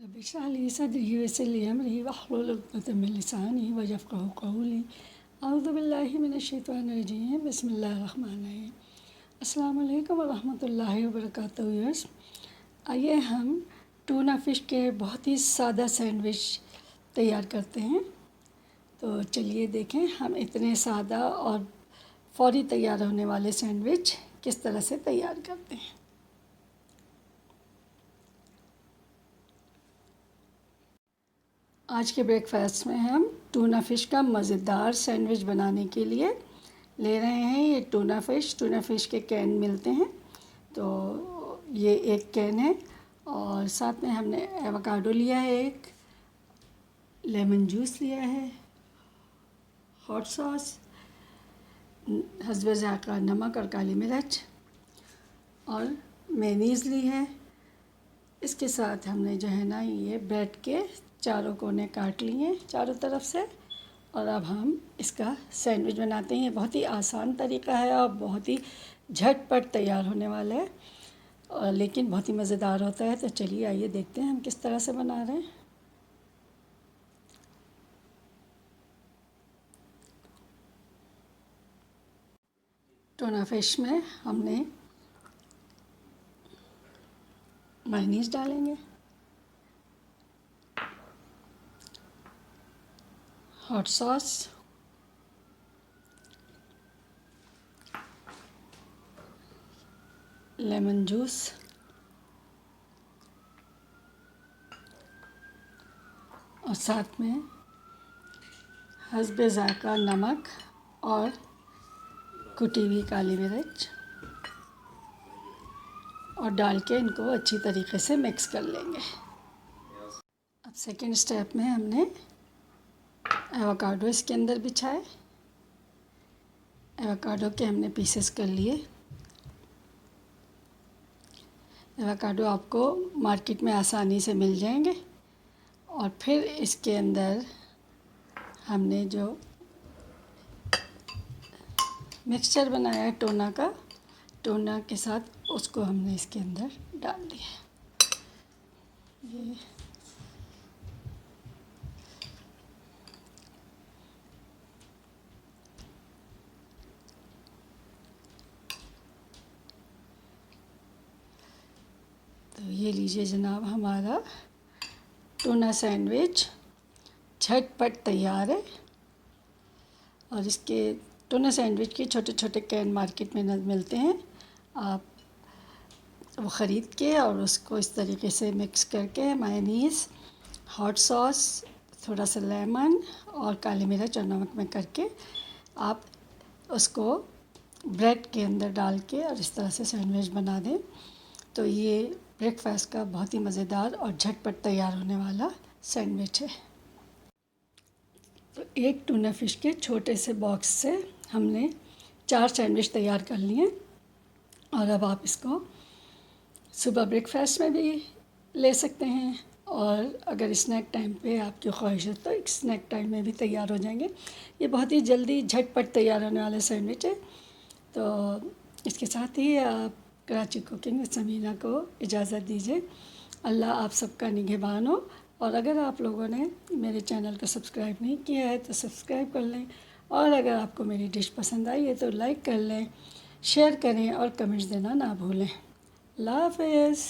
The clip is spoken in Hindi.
रब्बि इश्रह ली सदरी वयस्सिर ली अमरी वहलुल उक़दतम मिन लिसानी यफ़क़हू क़ौली। अऊज़ु बिल्लाहि मिनश शैतानिर रजीम। बिस्मिल्लाहिर रहमानिर रहीम। अस्सलामु अलैकुम व रहमतुल्लाहि व बरकातुहू। आइए हम टूना फ़िश के बहुत ही सादा सैंडविच तैयार करते हैं। तो चलिए देखें हम इतने सादा और फ़ौरी तैयार होने वाले सैंडविच किस तरह से तैयार करते हैं। आज के ब्रेकफास्ट में हम टूना फ़िश का मज़ेदार सैंडविच बनाने के लिए ले रहे हैं। ये टूना फ़िश के कैन मिलते हैं, तो ये एक कैन है और साथ में हमने एवोकाडो लिया है, एक लेमन जूस लिया है, हॉट सॉस, हस्बे ज़ायक़ा नमक और काली मिर्च और मेयोनीज़ ली है। इसके साथ हमने जो है ना ये ब्रेड के चारों कोने काट लिए चारों तरफ से और अब हम इसका सैंडविच बनाते हैं। ये बहुत ही आसान तरीका है और बहुत ही झटपट तैयार होने वाला है और लेकिन बहुत ही मज़ेदार होता है। तो चलिए आइए देखते हैं हम किस तरह से बना रहे हैं। टूना फ़िश में हमने मेयोनीज़ डालेंगे, हॉट सॉस, लेमन जूस और साथ में हस्बे ज़ायक़ा नमक और कुटी हुई काली मिर्च और डाल के इनको अच्छी तरीके से मिक्स कर लेंगे। अब सेकंड स्टेप में हमने एवोकाडो इसके अंदर बिछाए। एवोकाडो के हमने पीसेस कर लिए। एवोकाडो आपको मार्केट में आसानी से मिल जाएंगे और फिर इसके अंदर हमने जो मिक्सचर बनाया है टोना के साथ उसको हमने इसके अंदर डाल दिया। ये तो ये लीजिए जनाब, हमारा टूना सैंडविच झटपट तैयार है। और इसके टूना सैंडविच के छोटे छोटे कैन मार्केट में मिलते हैं। आप वो ख़रीद के और उसको इस तरीके से मिक्स करके मेयोनीज़, हॉट सॉस, थोड़ा सा लेमन और काली मिर्च और नमक में करके आप उसको ब्रेड के अंदर डाल के और इस तरह से सैंडविच बना दें। तो ये ब्रेकफास्ट का बहुत ही मज़ेदार और झटपट तैयार होने वाला सैंडविच है। तो एक टूना फ़िश के छोटे से बॉक्स से हमने 4 सैंडविच तैयार कर लिए और अब आप इसको सुबह ब्रेकफास्ट में भी ले सकते हैं और अगर स्नैक टाइम पे आपकी ख्वाहिश है तो एक स्नैक टाइम में भी तैयार हो जाएंगे। ये बहुत ही जल्दी झटपट तैयार होने वाला सैंडविच है। तो इसके साथ ही आप कराची कुकिंग विद समीना को इजाज़त दीजिए। अल्लाह आप सबका निगहबान हो। और अगर आप लोगों ने मेरे चैनल को सब्सक्राइब नहीं किया है तो सब्सक्राइब कर लें और अगर आपको मेरी डिश पसंद आई है तो लाइक कर लें, शेयर करें और कमेंट्स देना ना भूलें। अल्लाह हाफ़िज़।